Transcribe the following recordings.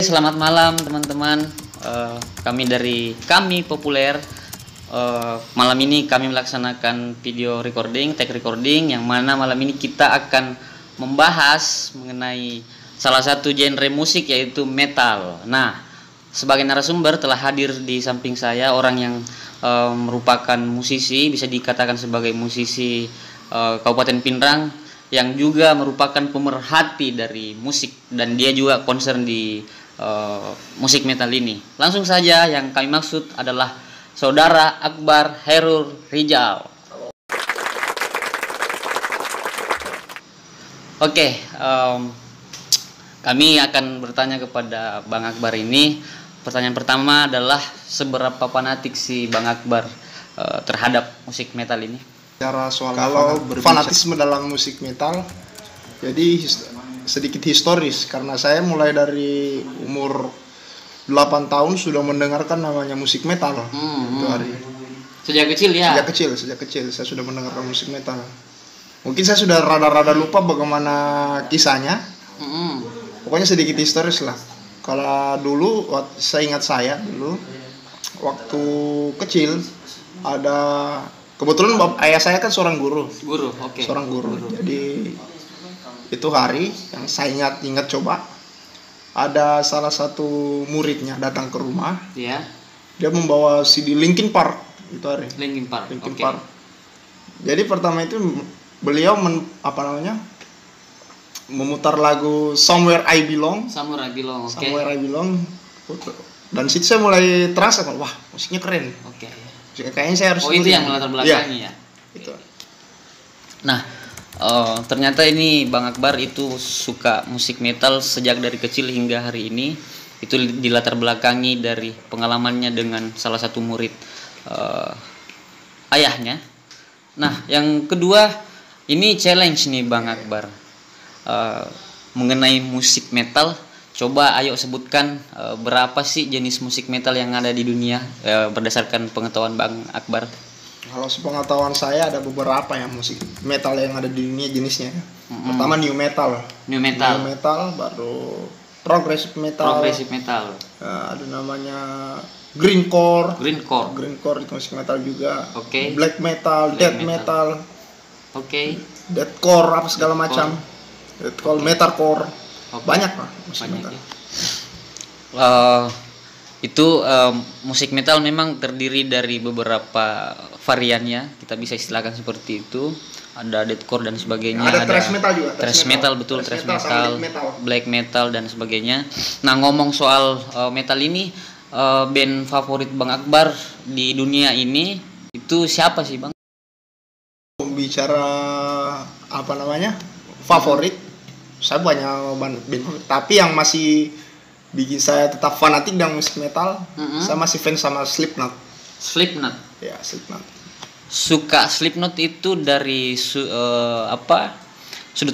Selamat malam teman-teman. Kami Populer. Malam ini kami melaksanakan video recording, tag recording, yang mana malam ini kita akan membahas mengenai salah satu genre musik yaitu metal. Nah, sebagai narasumber telah hadir di samping saya orang yang merupakan musisi, bisa dikatakan sebagai musisi Kabupaten Pinrang, yang juga merupakan pemerhati dari musik, dan dia juga concern di musik metal ini. Langsung saja, yang kami maksud adalah Saudara Akbar Hairul Rijal. Oke, kami akan bertanya kepada Bang Akbar ini. Pertanyaan pertama adalah, seberapa fanatik si Bang Akbar terhadap musik metal ini? Kalau fanatisme dalam musik metal, jadi sedikit historis, karena saya mulai dari umur 8 tahun sudah mendengarkan namanya musik metal. Itu hari. Sejak kecil ya? Sejak kecil saya sudah mendengarkan musik metal. Mungkin saya sudah rada-rada lupa bagaimana kisahnya. Pokoknya sedikit historis lah. Kalau dulu, saya ingat dulu waktu kecil ada, kebetulan ayah saya kan seorang guru. Seorang guru. Jadi itu hari yang saya ingat coba, ada salah satu muridnya datang ke rumah. Iya. Dia membawa CD Linkin Park itu hari. Linkin Park. Jadi pertama itu beliau memutar lagu Somewhere I Belong. Somewhere I Belong. Dan situ saya mulai terasa, wah, musiknya keren. Kayaknya saya harus. Itu yang melatar belakangi ya. Itu. Nah, ternyata ini Bang Akbar itu suka musik metal sejak dari kecil hingga hari ini. Itu dilatar belakangi dari pengalamannya dengan salah satu murid ayahnya. Nah, yang kedua, ini challenge nih Bang Akbar mengenai musik metal. Coba ayo sebutkan berapa sih jenis musik metal yang ada di dunia berdasarkan pengetahuan Bang Akbar. Kalau sepengetahuan saya ada beberapa ya musik metal yang ada di dunia jenisnya. Pertama new metal, baru progressive metal. Ada namanya greencore itu musik metal juga. Black metal, death metal. Deathcore apa segala macam. Deathcore, metalcore. Banyak lah musik metal. Itu musik metal memang terdiri dari beberapa variannya, kita bisa istilahkan seperti itu. Ada deathcore dan sebagainya, ada thrash metal juga, thrash metal, black metal dan sebagainya. Nah, ngomong soal metal ini, band favorit Bang Akbar di dunia ini itu siapa sih Bang? Bicara favorit, saya banyak band, tapi yang masih bikin saya tetap fanatik dengan musik metal, saya masih fans sama Slipknot. Ya, Slipknot. Suka Slipknot itu dari sudut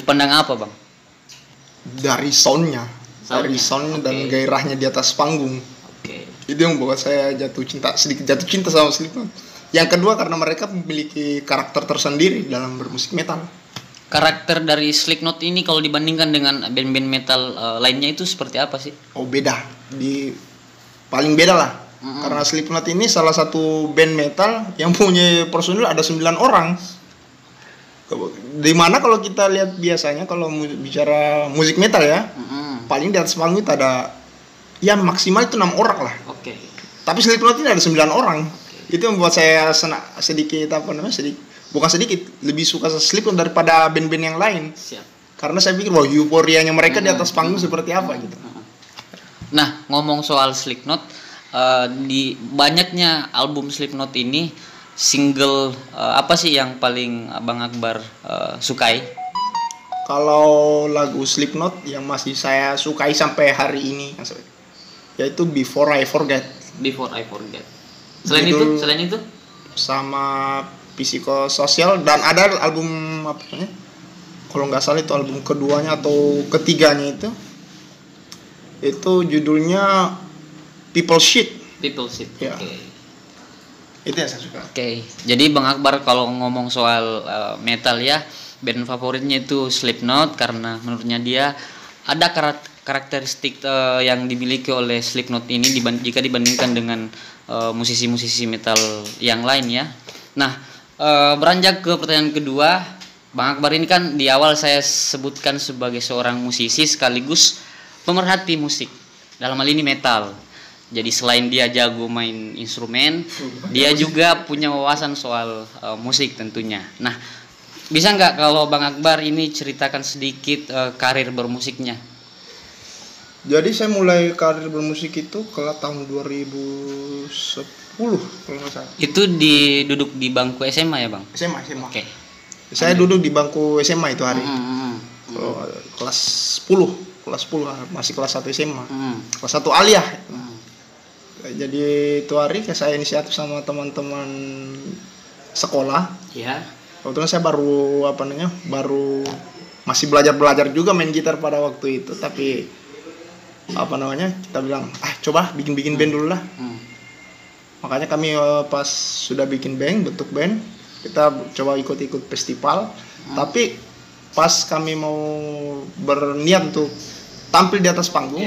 pandang apa Bang? Dari soundnya dan gairahnya di atas panggung. Itu yang membuat saya sedikit jatuh cinta sama Slipknot. Yang kedua, karena mereka memiliki karakter tersendiri dalam bermusik metal. Karakter dari Slipknot ini kalau dibandingkan dengan band-band metal lainnya itu seperti apa sih? Beda. Paling beda lah. Karena Slipknot ini salah satu band metal yang punya personil ada 9 orang. Dimana kalau kita lihat biasanya kalau bicara musik metal ya, paling di atas panggung itu ada ya maksimal itu 6 orang lah. Tapi Slipknot ini ada 9 orang. Itu membuat saya bukan sedikit lebih suka Slipknot daripada band-band yang lain. Karena saya pikir euforianya mereka di atas panggung seperti apa gitu. Nah, ngomong soal Slipknot, di banyaknya album Slipknot ini, single apa sih yang paling Bang Akbar sukai? Kalau lagu Slipknot yang masih saya sukai sampai hari ini, yaitu Before I Forget. Selain itu? Sama Psikososial, dan ada album kalau nggak salah itu album keduanya atau ketiganya itu judulnya People Shit. Ya. Itu yang saya suka. Jadi Bang Akbar kalau ngomong soal metal ya, band favoritnya itu Slipknot, karena menurutnya dia ada karakteristik yang dimiliki oleh Slipknot ini jika dibandingkan dengan musisi-musisi metal yang lain ya. Nah, beranjak ke pertanyaan kedua, Bang Akbar ini kan di awal saya sebutkan sebagai seorang musisi sekaligus pemerhati musik. Dalam hal ini metal. Jadi selain dia jago main instrumen, dia juga punya wawasan soal musik tentunya. Nah, bisa nggak kalau Bang Akbar ini ceritakan sedikit karir bermusiknya? Jadi saya mulai karir bermusik itu kalau tahun 2010 kalau nggak salah. Itu duduk di bangku SMA ya Bang? SMA. Oke. Saya duduk di bangku SMA itu hari. Kelas 10 masih kelas 1 SMA. Kelas 1 aliyah. Jadi itu hari saya inisiatif sama teman-teman sekolah. Ya. Kebetulan saya baru masih belajar juga main gitar pada waktu itu, tapi kita bilang coba bikin band dulu lah. Makanya kami pas sudah bikin band, bentuk band, kita coba ikut festival. Tapi pas kami mau berniat untuk tampil di atas panggung,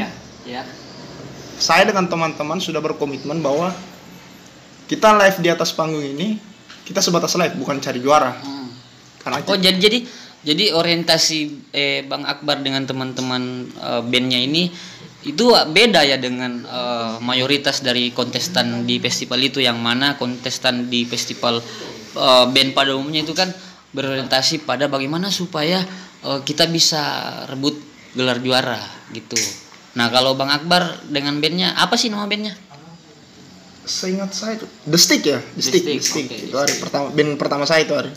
saya dengan teman-teman sudah berkomitmen bahwa kita live di atas panggung ini kita sebatas live, bukan cari juara. Karena jadi orientasi Bang Akbar dengan teman-teman bandnya ini itu beda ya dengan mayoritas dari kontestan di festival itu, yang mana kontestan di festival band pada umumnya itu kan berorientasi pada bagaimana supaya kita bisa rebut gelar juara gitu. Nah, kalau Bang Akbar dengan bandnya, apa sih nama bandnya? Seingat saya itu The Stick ya, The Stick. Okay. Itu hari pertama, band pertama saya itu hari.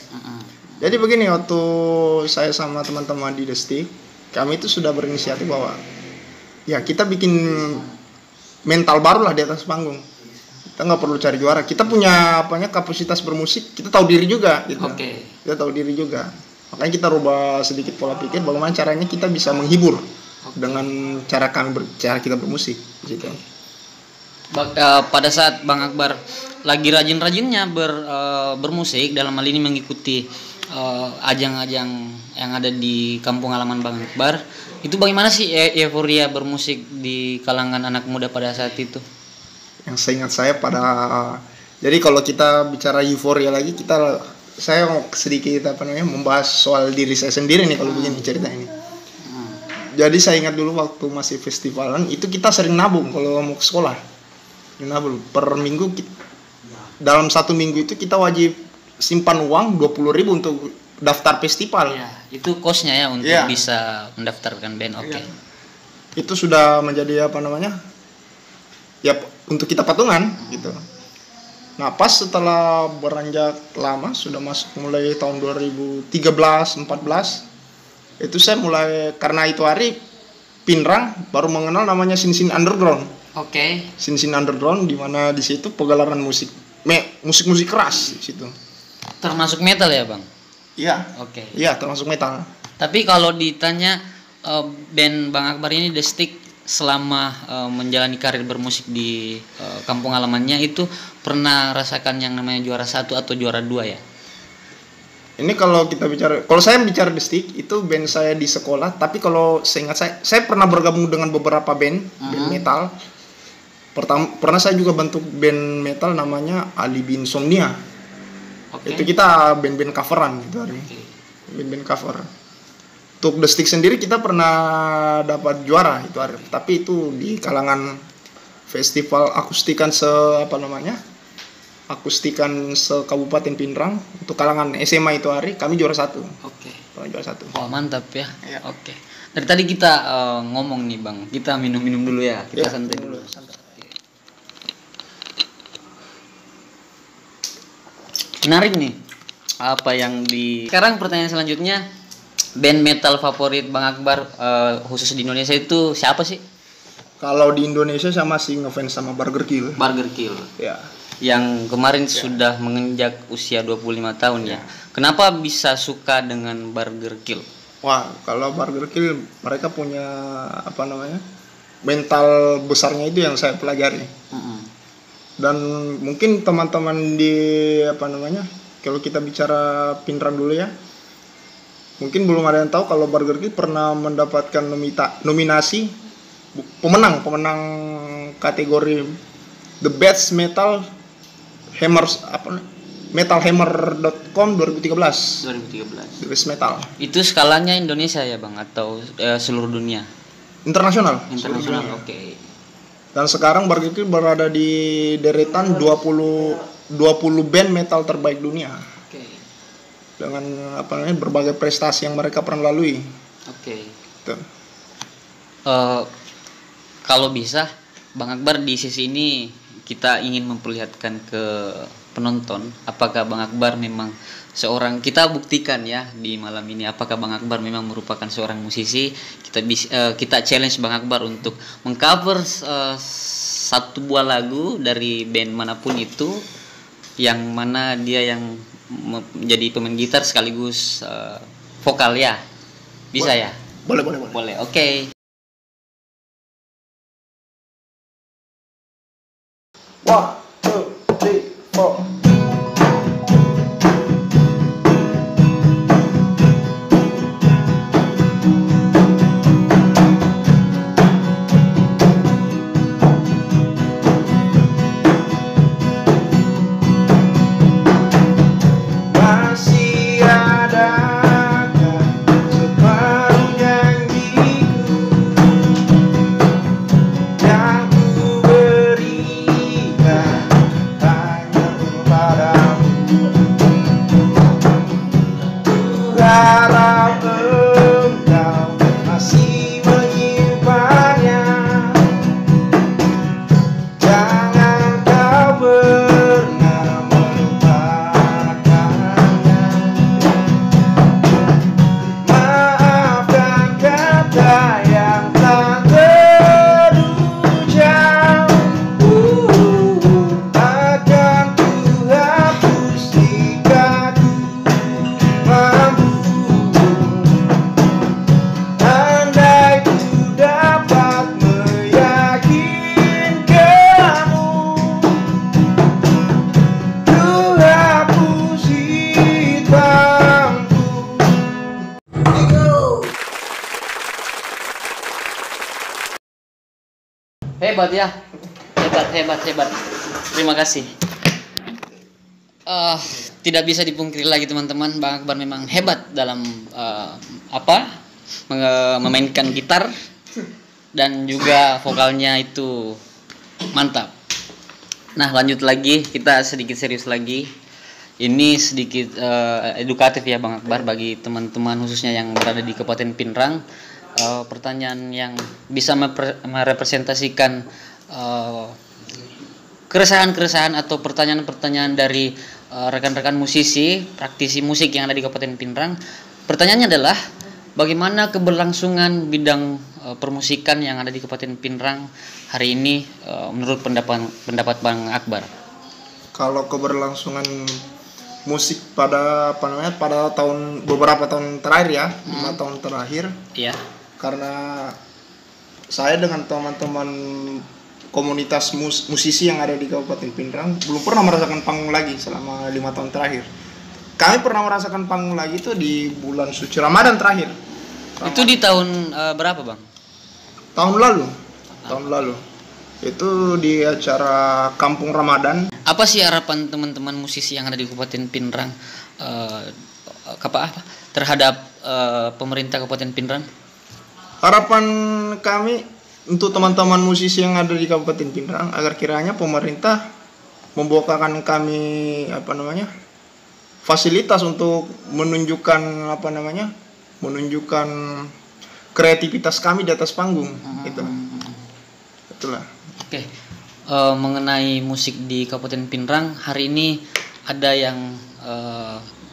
Jadi begini, waktu saya sama teman-teman di The Stick, kami itu sudah berinisiatif bahwa ya kita bikin mental baru lah di atas panggung. Kita nggak perlu cari juara. Kita punya kapasitas bermusik. Kita tahu diri juga. Gitu. Kita tahu diri juga. Makanya kita rubah sedikit pola pikir. Bagaimana caranya kita bisa menghibur dengan cara kita bermusik. Gitu. Pada saat Bang Akbar lagi rajin-rajinnya bermusik, dalam hal ini mengikuti ajang-ajang yang ada di kampung halaman Bang Akbar, itu bagaimana sih euforia bermusik di kalangan anak muda pada saat itu? Yang seingat saya jadi kalau kita bicara euforia lagi, saya mau sedikit membahas soal diri saya sendiri nih kalau begini cerita ini. Jadi saya ingat dulu waktu masih festivalan itu kita sering nabung kalau mau ke sekolah. Nabung per minggu dalam satu minggu itu kita wajib simpan uang 20.000 untuk daftar festival. Ya, itu kosnya ya untuk bisa mendaftarkan band. Oke. Itu sudah menjadi ya untuk kita patungan gitu. Nah, pas setelah beranjak lama, sudah masuk mulai tahun 2013, 14, itu saya mulai, karena itu hari Pinrang baru mengenal namanya Sin Underground. Sin Underground, di mana di situ pegelaran musik keras di situ. Termasuk metal ya, Bang? Iya. Iya, termasuk metal. Tapi kalau ditanya band Bang Akbar ini The Stick selama menjalani karir bermusik di kampung halamannya itu pernah rasakan yang namanya juara 1 atau juara 2 ya? Ini kalau saya bicara The Stick itu band saya di sekolah, tapi kalau seingat saya pernah bergabung dengan beberapa band metal. Pernah saya juga bentuk band metal namanya Alibi Insomnia. Itu kita band-band coveran gitu hari. Band-band cover. Untuk The Stick sendiri kita pernah dapat juara itu hari, tapi itu di kalangan festival akustikan Kabupaten Pinrang untuk kalangan SMA itu hari kami juara 1. Juara 1. Oh, mantap ya. Oke. Dari tadi kita ngomong nih Bang, kita minum-minum dulu ya. Kita santai dulu. Menarik nih apa yang sekarang pertanyaan selanjutnya, band metal favorit Bang Akbar khusus di Indonesia itu siapa sih? Kalau di Indonesia saya masih ngefans sama Burger Kill. Ya. Yang kemarin sudah menginjak usia 25 tahun ya. Kenapa bisa suka dengan Burger Kill? Wah, kalau Burger Kill mereka punya mental besarnya itu yang saya pelajari. Dan mungkin teman-teman di kalau kita bicara Pinrang dulu ya, mungkin belum ada yang tahu kalau Burger Kill pernah mendapatkan nominasi pemenang kategori The Best Metal Hammers metalhammer.com 2013. The Best Metal. Itu skalanya Indonesia ya Bang atau seluruh dunia? Internasional. Oke. Dan sekarang Barbecue berada di deretan 20 band metal terbaik dunia. Oke. Dengan berbagai prestasi yang mereka pernah lalui. Oke. Kalau bisa Bang Akbar di sisi ini kita ingin memperlihatkan ke penonton apakah Bang Akbar memang seorang, kita buktikan ya di malam ini apakah Bang Akbar memang merupakan seorang musisi. Kita challenge Bang Akbar untuk mengcover satu buah lagu dari band manapun itu, yang mana dia yang menjadi pemain gitar sekaligus vokal ya. Bisa ya? Boleh. Oke. One, two, three, four. Masih adakah separuh janjiku yang ku berikan hanya kepadamu? Ku harap engkau masih menyimpannya. Jangan kau pernah melupakannya. Maafkan kata yang tak terucap. Akan ku hapus jika ku mampu. Andai ku dapat meyakinkanmu, ku hapus hitamku. Hebat ya. Hebat. Terima kasih. Tidak bisa dipungkiri lagi teman-teman, Bang Akbar memang hebat dalam memainkan gitar dan juga vokalnya itu mantap. Nah, lanjut lagi, kita sedikit serius lagi. Ini sedikit edukatif ya Bang Akbar bagi teman-teman khususnya yang berada di Kabupaten Pinrang. Pertanyaan yang bisa merepresentasikan keresahan-keresahan atau pertanyaan-pertanyaan dari rekan-rekan musisi, praktisi musik yang ada di Kabupaten Pinrang. Pertanyaannya adalah bagaimana keberlangsungan bidang permusikan yang ada di Kabupaten Pinrang hari ini menurut pendapat Bang Akbar? Kalau keberlangsungan musik pada beberapa tahun terakhir ya, 5 tahun terakhir. Iya. Karena saya dengan teman-teman komunitas musisi yang ada di Kabupaten Pinrang belum pernah merasakan panggung lagi selama 5 tahun terakhir. Kami pernah merasakan panggung lagi itu di bulan suci Ramadan terakhir. Itu di tahun berapa Bang? Tahun lalu. Itu di acara Kampung Ramadan. Apa sih harapan teman-teman musisi yang ada di Kabupaten Pinrang terhadap pemerintah Kabupaten Pinrang? Harapan kami untuk teman-teman musisi yang ada di Kabupaten Pinrang agar kiranya pemerintah membukakan kami fasilitas untuk menunjukkan kreativitas kami di atas panggung gitu. Itulah. Oke. Mengenai musik di Kabupaten Pinrang hari ini ada yang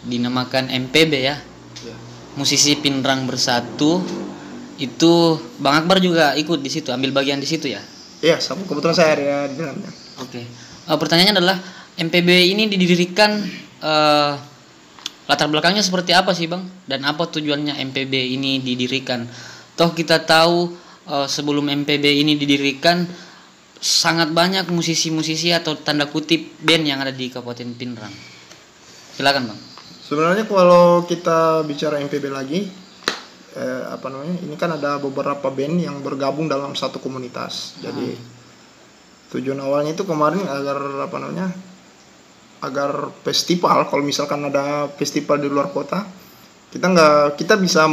dinamakan MPB ya. Musisi Pinrang Bersatu. Itu Bang Akbar juga ikut di situ, ambil bagian di situ ya? Iya, kebetulan saya ada di dalamnya. Oke. Pertanyaannya adalah MPB ini didirikan latar belakangnya seperti apa sih Bang? Dan apa tujuannya MPB ini didirikan? Toh kita tahu sebelum MPB ini didirikan sangat banyak musisi-musisi atau tanda kutip band yang ada di Kabupaten Pinrang. Silakan Bang. Sebenarnya kalau kita bicara MPB lagi, apa namanya, ini kan ada beberapa band yang bergabung dalam satu komunitas. Jadi tujuan awalnya itu kemarin agar apa namanya, agar festival, kalau misalkan ada festival di luar kota, kita bisa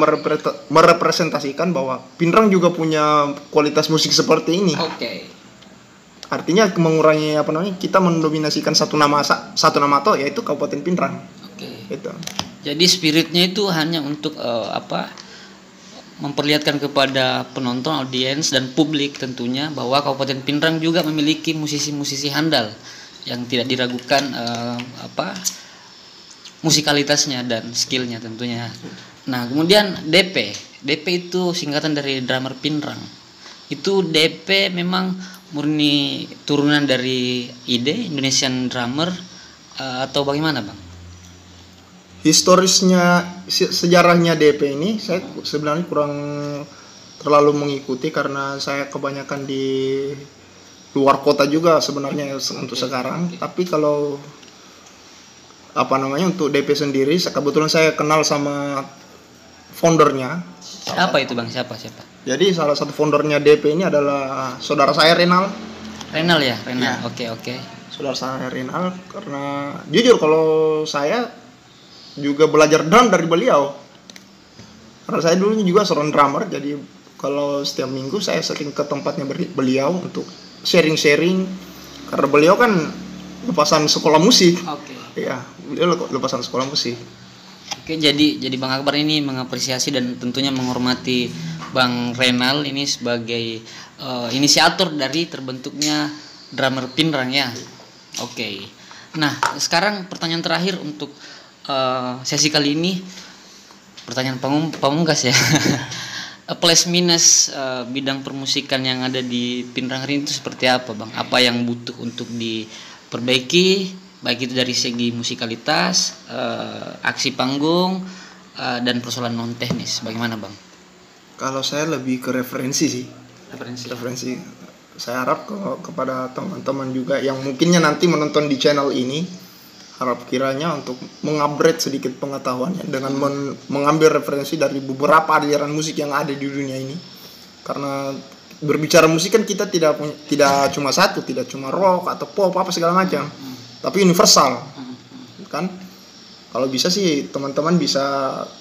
merepresentasikan bahwa Pinrang juga punya kualitas musik seperti ini. Oke. Artinya mengurangi apa namanya, kita mendominasikan satu nama atau yaitu Kabupaten Pinrang. Oke. Gitu. Jadi spiritnya itu hanya untuk memperlihatkan kepada penonton, audiens dan publik tentunya bahwa Kabupaten Pinrang juga memiliki musisi-musisi handal yang tidak diragukan musikalitasnya dan skillnya tentunya. Nah, kemudian DP itu singkatan dari drummer Pinrang. Itu DP memang murni turunan dari ide Indonesian Drummer atau bagaimana, Bang? Historisnya, sejarahnya DP ini saya sebenarnya kurang terlalu mengikuti karena saya kebanyakan di luar kota juga sebenarnya untuk sekarang. Tapi kalau apa namanya, untuk DP sendiri, kebetulan saya kenal sama foundernya. Siapa itu, Bang? Siapa? Jadi salah satu foundernya DP ini adalah saudara saya, Renal. Renal ya? Ya. Oke. Saudara saya Renal, karena jujur kalau saya juga belajar drum dari beliau. Karena saya dulu juga seorang drummer, jadi kalau setiap minggu saya sering ke tempatnya beliau untuk sharing-sharing. Karena beliau kan lepasan sekolah musik. Oke. Iya, beliau lepasan sekolah musik. Oke, jadi Bang Akbar ini mengapresiasi dan tentunya menghormati Bang Renal ini sebagai inisiator dari terbentuknya drummer Pinrang ya. Oke. Nah, sekarang pertanyaan terakhir untuk sesi kali ini, pertanyaan pamungkas ya. Plus minus bidang permusikan yang ada di Pinrang ini itu seperti apa, Bang? Apa yang butuh untuk diperbaiki, baik itu dari segi musikalitas, aksi panggung, dan persoalan non teknis, bagaimana, Bang? Kalau saya lebih ke referensi sih. Referensi. Saya harap kepada teman-teman juga yang mungkinnya nanti menonton di channel ini, harap kiranya untuk mengupgrade sedikit pengetahuannya dengan mengambil referensi dari beberapa aliran musik yang ada di dunia ini. Karena berbicara musik kan kita tidak cuma satu, tidak cuma rock atau pop apa segala macam, tapi universal kan. Kalau bisa sih teman-teman bisa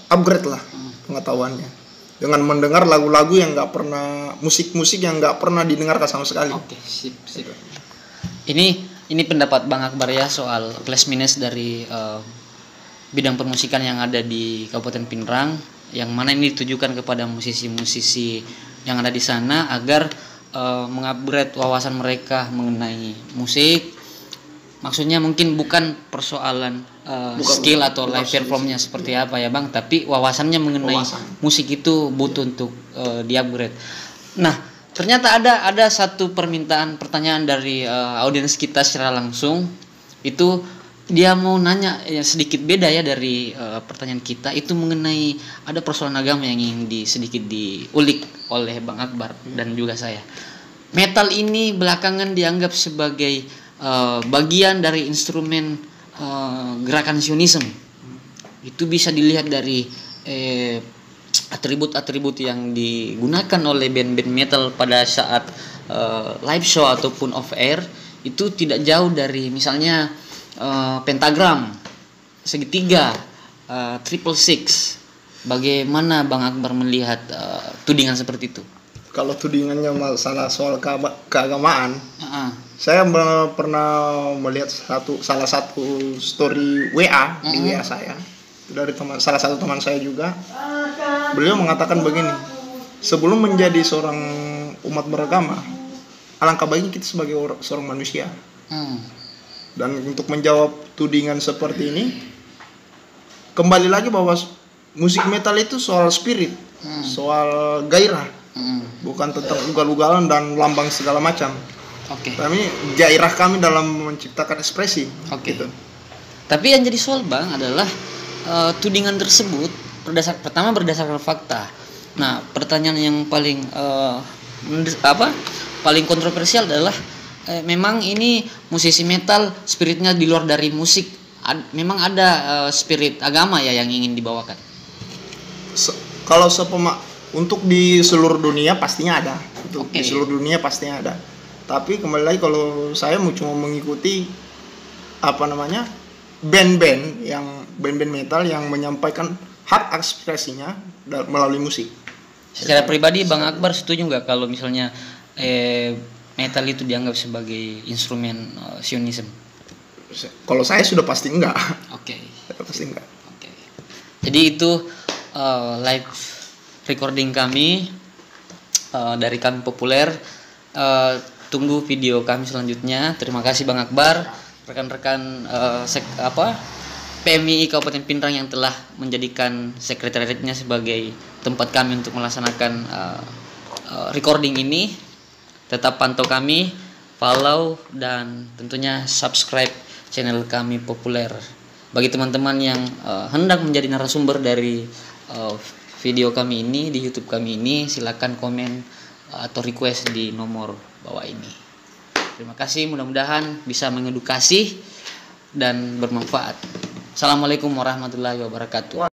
upgrade lah pengetahuannya dengan mendengar lagu-lagu yang nggak pernah, musik-musik yang nggak pernah didengarkan sama sekali. Oke, sip. Ini pendapat Bang Akbar ya soal plus minus dari bidang permusikan yang ada di Kabupaten Pinrang, yang mana ini ditujukan kepada musisi-musisi yang ada di sana agar mengupgrade wawasan mereka mengenai musik. Maksudnya mungkin bukan persoalan skill atau live performnya seperti apa ya, Bang, tapi wawasannya mengenai musik itu butuh untuk di-upgrade. Nah, ternyata ada satu pertanyaan dari audiens kita secara langsung. Itu dia mau nanya sedikit beda ya dari pertanyaan kita, itu mengenai ada persoalan agama yang ingin sedikit diulik oleh Bang Akbar dan juga saya. Metal ini belakangan dianggap sebagai bagian dari instrumen gerakan Zionisme. Itu bisa dilihat dari atribut-atribut yang digunakan oleh band-band metal pada saat live show ataupun off air itu tidak jauh dari misalnya pentagram, segitiga, triple six. Bagaimana Bang Akbar melihat tudingan seperti itu? Kalau tudingannya masalah soal keagamaan, saya pernah melihat salah satu story WA di WA saya dari salah satu teman saya juga. Beliau mengatakan begini, sebelum menjadi seorang umat beragama, alangkah baiknya kita sebagai seorang manusia. Dan untuk menjawab tudingan seperti ini, kembali lagi bahwa musik metal itu soal spirit, soal gairah, bukan tentang ugal-ugalan dan lambang segala macam. Tapi gairah kami dalam menciptakan ekspresi. Gitu. Tapi yang jadi soal, Bang, adalah tudingan tersebut berdasarkan fakta. Nah, pertanyaan yang paling paling kontroversial adalah memang ini musisi metal spiritnya di luar dari musik. Memang ada spirit agama ya yang ingin dibawakan. kalau untuk di seluruh dunia pastinya ada. Untuk Oke. di seluruh dunia pastinya ada. Tapi kembali lagi kalau saya cuma mengikuti apa namanya? Band-band metal yang menyampaikan hak ekspresinya melalui musik. Secara pribadi Bang Akbar setuju nggak kalau misalnya metal itu dianggap sebagai instrumen Zionism? Kalau saya sudah pasti enggak. Oke. Pasti enggak. Oke. Jadi itu live recording kami dari kami populer. Tunggu video kami selanjutnya. Terima kasih Bang Akbar, rekan-rekan PMI Kabupaten Pindrang yang telah menjadikan sekretariatnya sebagai tempat kami untuk melaksanakan recording ini. Tetap pantau kami, follow dan tentunya subscribe channel kami populer. Bagi teman-teman yang hendak menjadi narasumber dari video kami ini di YouTube kami ini, silakan komen atau request di nomor bawah ini. Terima kasih, mudah-mudahan bisa mengedukasi dan bermanfaat. Assalamualaikum warahmatullahi wabarakatuh.